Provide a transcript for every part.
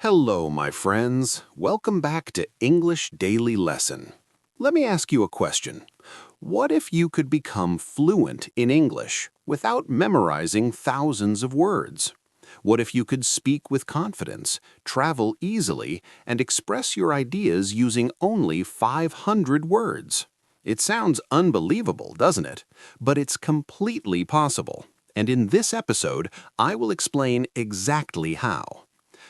Hello, my friends. Welcome back to English Daily Lesson. Let me ask you a question. What if you could become fluent in English without memorizing thousands of words? What if you could speak with confidence, travel easily, and express your ideas using only 500 words? It sounds unbelievable, doesn't it? But it's completely possible. And in this episode, I will explain exactly how.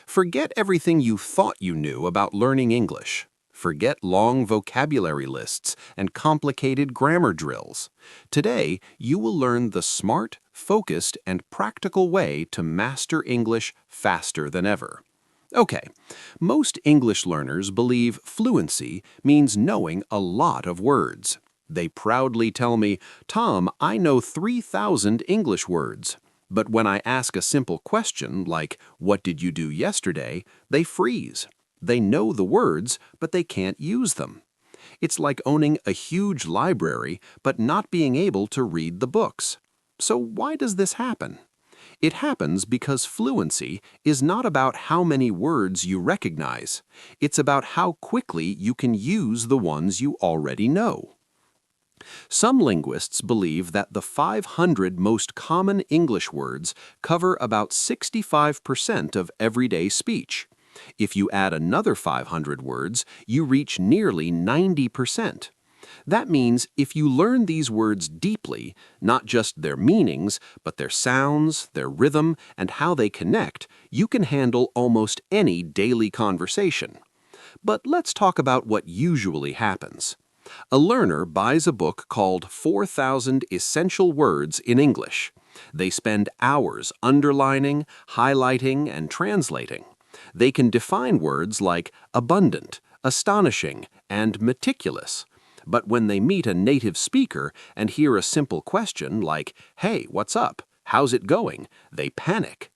Forget everything you thought you knew about learning English. Forget long vocabulary lists and complicated grammar drills. Today, you will learn the smart, focused, and practical way to master English faster than ever. Okay, most English learners believe fluency means knowing a lot of words. They proudly tell me, "Tom, I know 3,000 English words." But when I ask a simple question like, "What did you do yesterday?" they freeze. They know the words, but they can't use them. It's like owning a huge library, but not being able to read the books. So why does this happen? It happens because fluency is not about how many words you recognize. It's about how quickly you can use the ones you already know. Some linguists believe that the 500 most common English words cover about 65% of everyday speech. If you add another 500 words, you reach nearly 90%. That means if you learn these words deeply, not just their meanings, but their sounds, their rhythm, and how they connect, you can handle almost any daily conversation. But let's talk about what usually happens. A learner buys a book called 4,000 Essential Words in English. They spend hours underlining, highlighting, and translating. They can define words like abundant, astonishing, and meticulous. But when they meet a native speaker and hear a simple question like, "Hey, what's up? How's it going?" they panic.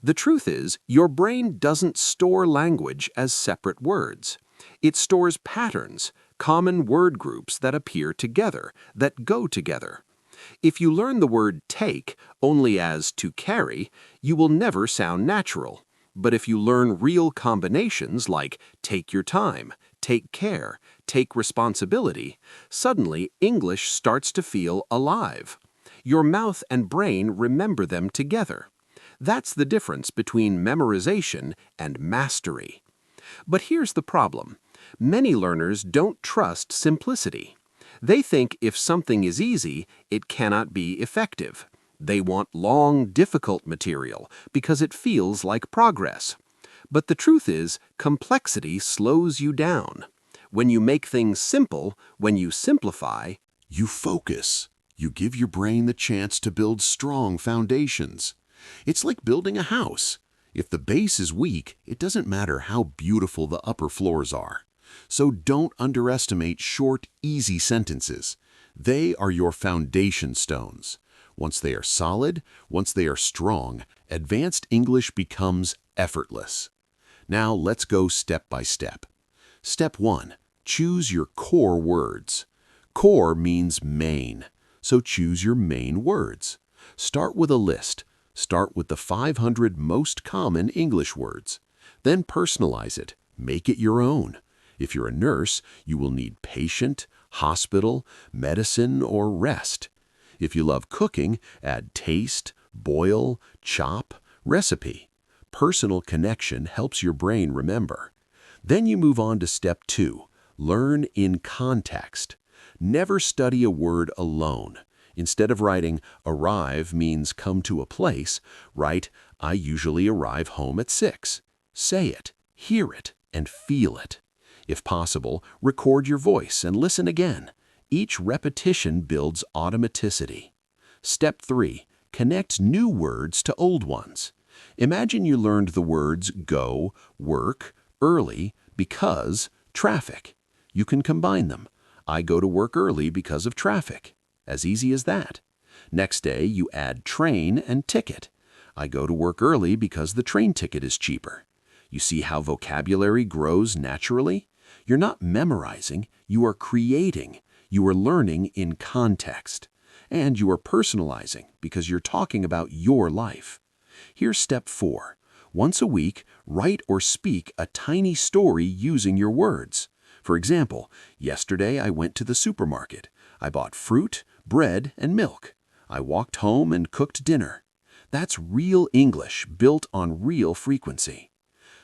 The truth is, your brain doesn't store language as separate words. It stores patterns, common word groups that appear together, that go together. If you learn the word take only as to carry, you will never sound natural. But if you learn real combinations like take your time, take care, take responsibility, suddenly English starts to feel alive. Your mouth and brain remember them together. That's the difference between memorization and mastery. But here's the problem. Many learners don't trust simplicity. They think if something is easy, it cannot be effective. They want long, difficult material because it feels like progress. But the truth is, complexity slows you down. When you make things simple, when you simplify, You focus. You give your brain the chance to build strong foundations. It's like building a house. If the base is weak, it doesn't matter how beautiful the upper floors are. So don't underestimate short, easy sentences. They are your foundation stones. Once they are solid, once they are strong, advanced English becomes effortless. Now let's go step by step. Step 1. Choose your core words. Core means main, so choose your main words. Start with a list. Start with the 500 most common English words. Then personalize it. Make it your own. If you're a nurse, you will need patient, hospital, medicine, or rest. If you love cooking, add taste, boil, chop, recipe. Personal connection helps your brain remember. Then you move on to step 2. Learn in context. Never study a word alone. Instead of writing, arrive means come to a place, write, I usually arrive home at 6. Say it, hear it, and feel it. If possible, record your voice and listen again. Each repetition builds automaticity. Step 3. Connect new words to old ones. Imagine you learned the words go, work, early, because, traffic. You can combine them. I go to work early because of traffic. As easy as that. Next day, you add train and ticket. I go to work early because the train ticket is cheaper. You see how vocabulary grows naturally? You're not memorizing, you are creating. You are learning in context. And you are personalizing because you're talking about your life. Here's step 4. Once a week, write or speak a tiny story using your words. For example, yesterday I went to the supermarket. I bought fruit, bread, and milk. I walked home and cooked dinner. That's real English built on real frequency.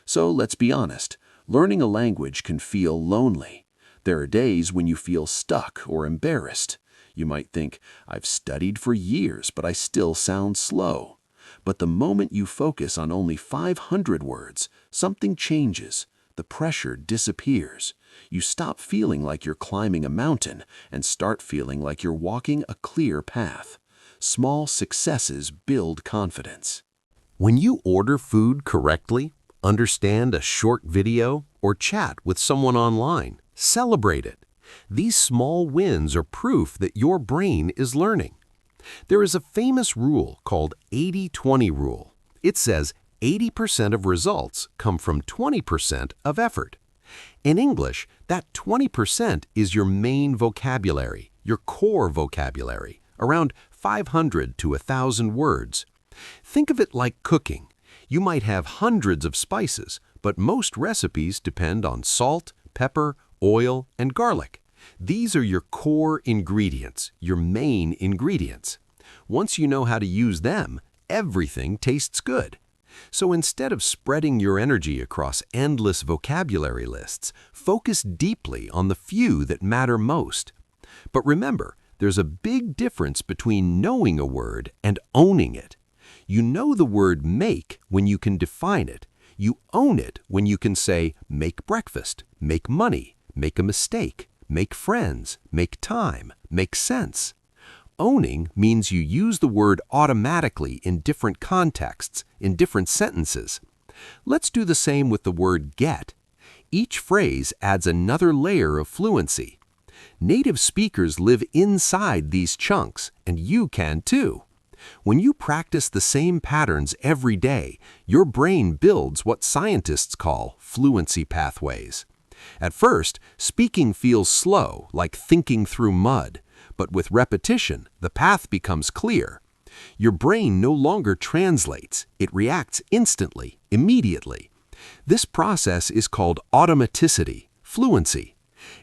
So let's be honest, learning a language can feel lonely. There are days when you feel stuck or embarrassed. You might think, I've studied for years, but I still sound slow. But the moment you focus on only 500 words, something changes. The pressure disappears. You stop feeling like you're climbing a mountain and start feeling like you're walking a clear path. Small successes build confidence. When you order food correctly, understand a short video, or chat with someone online, celebrate it. These small wins are proof that your brain is learning. There is a famous rule called 80-20 rule. It says 80% of results come from 20% of effort. In English, that 20% is your main vocabulary, your core vocabulary, around 500 to 1,000 words. Think of it like cooking. You might have hundreds of spices, but most recipes depend on salt, pepper, oil, and garlic. These are your core ingredients, your main ingredients. Once you know how to use them, everything tastes good. So instead of spreading your energy across endless vocabulary lists, focus deeply on the few that matter most. But remember, there's a big difference between knowing a word and owning it. You know the word make when you can define it. You own it when you can say, make breakfast, make money, make a mistake, make friends, make time, make sense. Owning means you use the word automatically in different contexts, in different sentences. Let's do the same with the word get. Each phrase adds another layer of fluency. Native speakers live inside these chunks, and you can too. When you practice the same patterns every day, your brain builds what scientists call fluency pathways. At first, speaking feels slow, like thinking through mud. But with repetition, the path becomes clear. Your brain no longer translates, it reacts instantly, immediately. This process is called automaticity, fluency.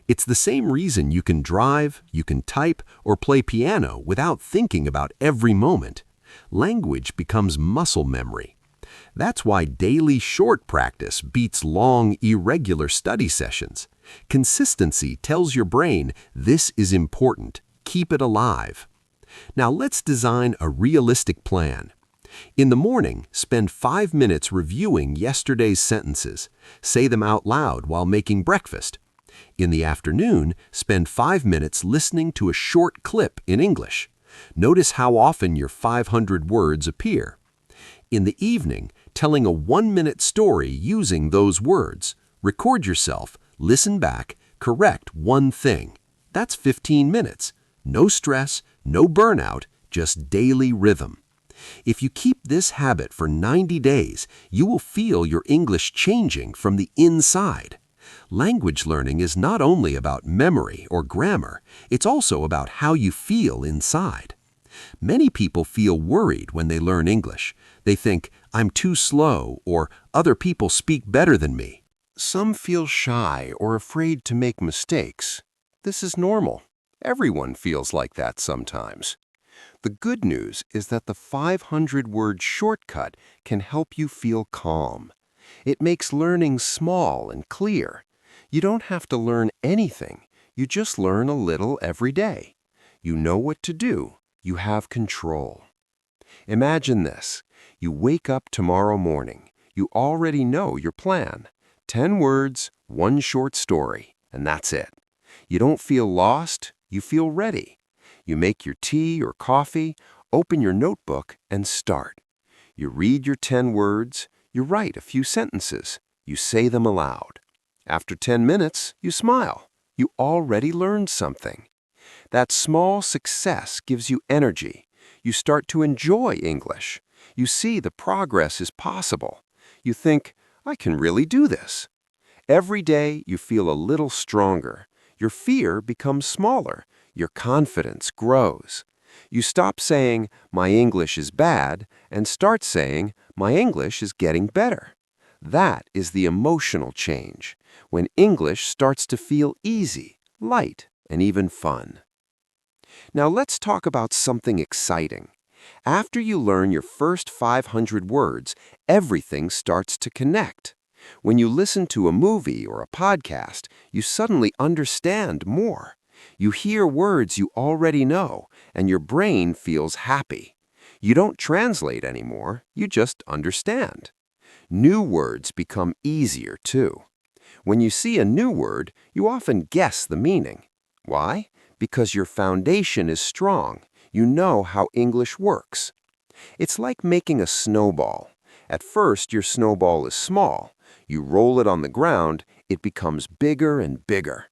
It's the same reason you can drive, you can type, or play piano without thinking about every moment. Language becomes muscle memory. That's why daily short practice beats long, irregular study sessions. Consistency tells your brain this is important. Keep it alive. Now let's design a realistic plan. In the morning, spend 5 minutes reviewing yesterday's sentences. Say them out loud while making breakfast. In the afternoon, spend 5 minutes listening to a short clip in English. Notice how often your 500 words appear. In the evening, telling a 1-minute story using those words. Record yourself, listen back, correct one thing. That's 15 minutes. No stress, no burnout, just daily rhythm. If you keep this habit for 90 days, you will feel your English changing from the inside. Language learning is not only about memory or grammar, it's also about how you feel inside. Many people feel worried when they learn English. They think, I'm too slow, or other people speak better than me. Some feel shy or afraid to make mistakes. This is normal. Everyone feels like that sometimes. The good news is that the 500-word shortcut can help you feel calm. It makes learning small and clear. You don't have to learn anything. You just learn a little every day. You know what to do. You have control. Imagine this. You wake up tomorrow morning. You already know your plan. 10 words, 1 short story, and that's it. You don't feel lost. You feel ready. You make your tea or coffee, open your notebook, and start. You read your 10 words, you write a few sentences, you say them aloud. After 10 minutes, you smile. You already learned something. That small success gives you energy. You start to enjoy English. You see the progress is possible. You think, I can really do this. Every day, you feel a little stronger. Your fear becomes smaller. Your confidence grows. You stop saying, "My English is bad," and start saying, "My English is getting better." That is the emotional change, when English starts to feel easy, light, and even fun. Now let's talk about something exciting. After you learn your first 500 words, everything starts to connect. When you listen to a movie or a podcast, you suddenly understand more. You hear words you already know, and your brain feels happy. You don't translate anymore, you just understand. New words become easier too. When you see a new word, you often guess the meaning. Why? Because your foundation is strong. You know how English works. It's like making a snowball. At first, your snowball is small. You roll it on the ground, it becomes bigger and bigger.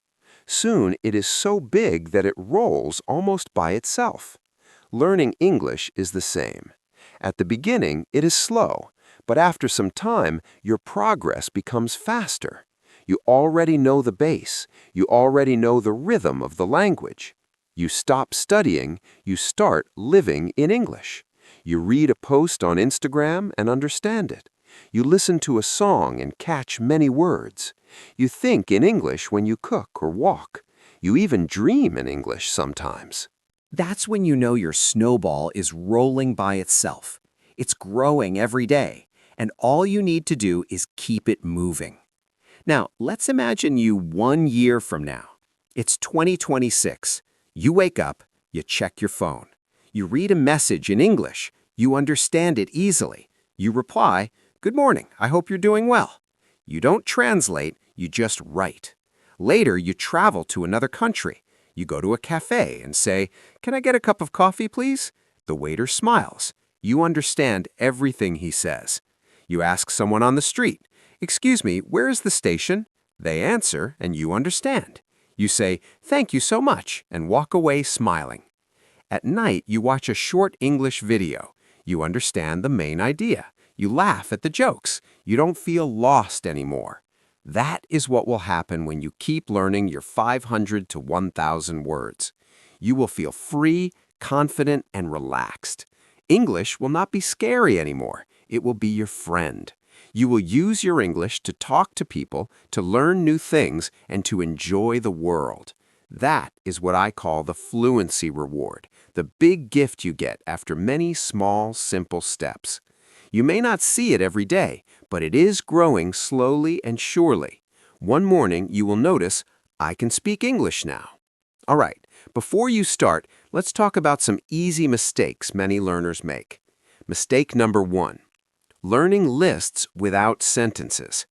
Soon, it is so big that it rolls almost by itself. Learning English is the same. At the beginning, it is slow, but after some time, your progress becomes faster. You already know the base. You already know the rhythm of the language. You stop studying, you start living in English. You read a post on Instagram and understand it. You listen to a song and catch many words. You think in English when you cook or walk. You even dream in English sometimes. That's when you know your snowball is rolling by itself. It's growing every day, and all you need to do is keep it moving. Now, let's imagine you 1 year from now. It's 2026. You wake up, you check your phone. You read a message in English. You understand it easily. You reply, "Good morning, I hope you're doing well." You don't translate, you just write. Later, you travel to another country. You go to a cafe and say, "Can I get a cup of coffee, please?" The waiter smiles. You understand everything he says. You ask someone on the street, "Excuse me, where is the station?" They answer, and you understand. You say, "Thank you so much," and walk away smiling. At night, you watch a short English video. You understand the main idea. You laugh at the jokes. You don't feel lost anymore. That is what will happen when you keep learning your 500 to 1,000 words. You will feel free, confident, and relaxed. English will not be scary anymore. It will be your friend. You will use your English to talk to people, to learn new things, and to enjoy the world. That is what I call the fluency reward, the big gift you get after many small, simple steps. You may not see it every day, but it is growing slowly and surely. One morning, you will notice, I can speak English now. All right, before you start, let's talk about some easy mistakes many learners make. Mistake number 1. Learning lists without sentences.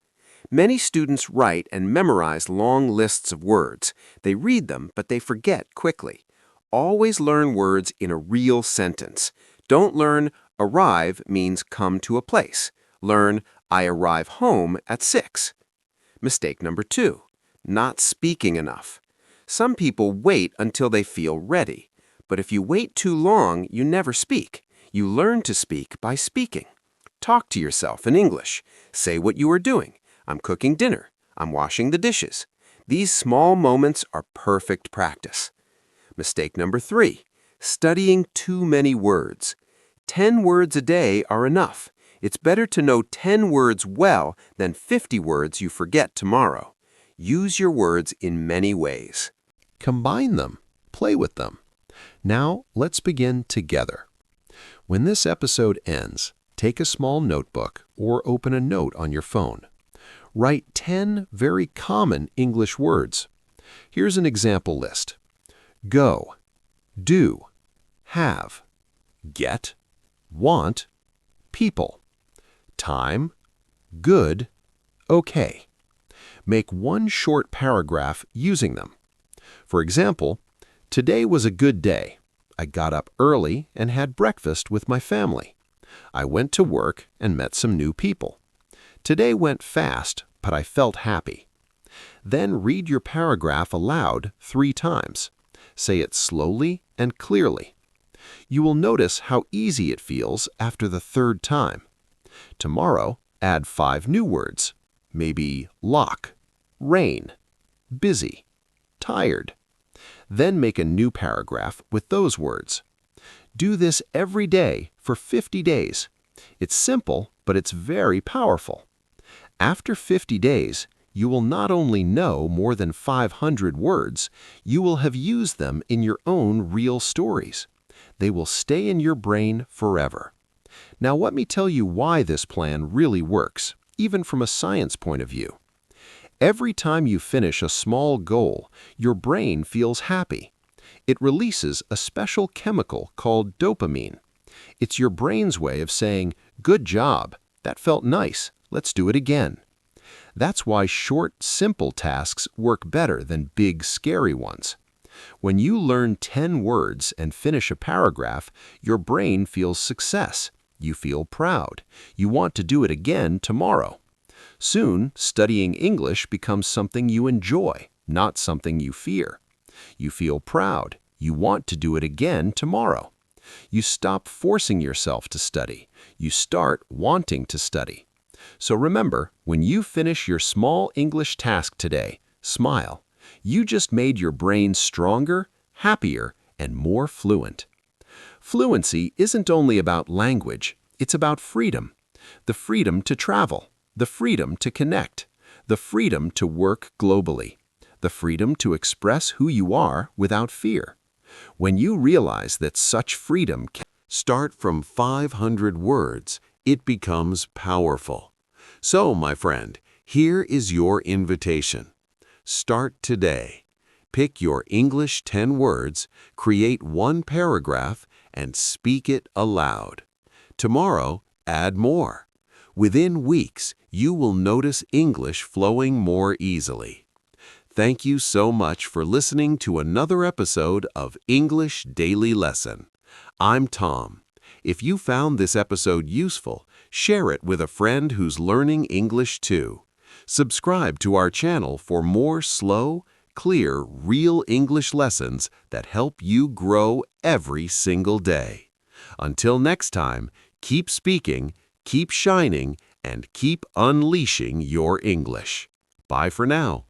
Many students write and memorize long lists of words. They read them, but they forget quickly. Always learn words in a real sentence. Don't learn arrive means come to a place. Learn I arrive home at 6. Mistake number 2. Not speaking enough. Some people wait until they feel ready. But if you wait too long, you never speak. You learn to speak by speaking. Talk to yourself in English. Say what you are doing. I'm cooking dinner. I'm washing the dishes. These small moments are perfect practice. Mistake number 3. Studying too many words. 10 words a day are enough. It's better to know 10 words well than 50 words you forget tomorrow. Use your words in many ways. Combine them. Play with them. Now, let's begin together. When this episode ends, take a small notebook or open a note on your phone. Write 10 very common English words. Here's an example list. Go, do, have, get, want, people, time, good, okay. Make one short paragraph using them. For example, today was a good day. I got up early and had breakfast with my family. I went to work and met some new people. Today went fast, but I felt happy. Then read your paragraph aloud 3 times. Say it slowly and clearly. You will notice how easy it feels after the 3rd time. Tomorrow, add 5 new words. Maybe lock, rain, busy, tired. Then make a new paragraph with those words. Do this every day for 50 days. It's simple, but it's very powerful. After 50 days, you will not only know more than 500 words, you will have used them in your own real stories. They will stay in your brain forever. Now let me tell you why this plan really works, even from a science point of view. Every time you finish a small goal, your brain feels happy. It releases a special chemical called dopamine. It's your brain's way of saying, "Good job, that felt nice, let's do it again." That's why short, simple tasks work better than big, scary ones. When you learn 10 words and finish a paragraph, your brain feels success. You feel proud. You want to do it again tomorrow. Soon, studying English becomes something you enjoy, not something you fear. You feel proud. You want to do it again tomorrow. You stop forcing yourself to study. You start wanting to study. So remember, when you finish your small English task today, smile. You just made your brain stronger, happier, and more fluent. Fluency isn't only about language, it's about freedom. The freedom to travel, the freedom to connect, the freedom to work globally, the freedom to express who you are without fear. When you realize that such freedom can Start from 500 words, it becomes powerful. So, my friend, here is your invitation. Start today. Pick your English 10 words, create one paragraph, and speak it aloud. Tomorrow, add more. Within weeks, you will notice English flowing more easily. Thank you so much for listening to another episode of English Daily Lesson. I'm Tom. If you found this episode useful, share it with a friend who's learning English too. Subscribe to our channel for more slow, clear, real English lessons that help you grow every single day. Until next time, keep speaking, keep shining, and keep unleashing your English. Bye for now.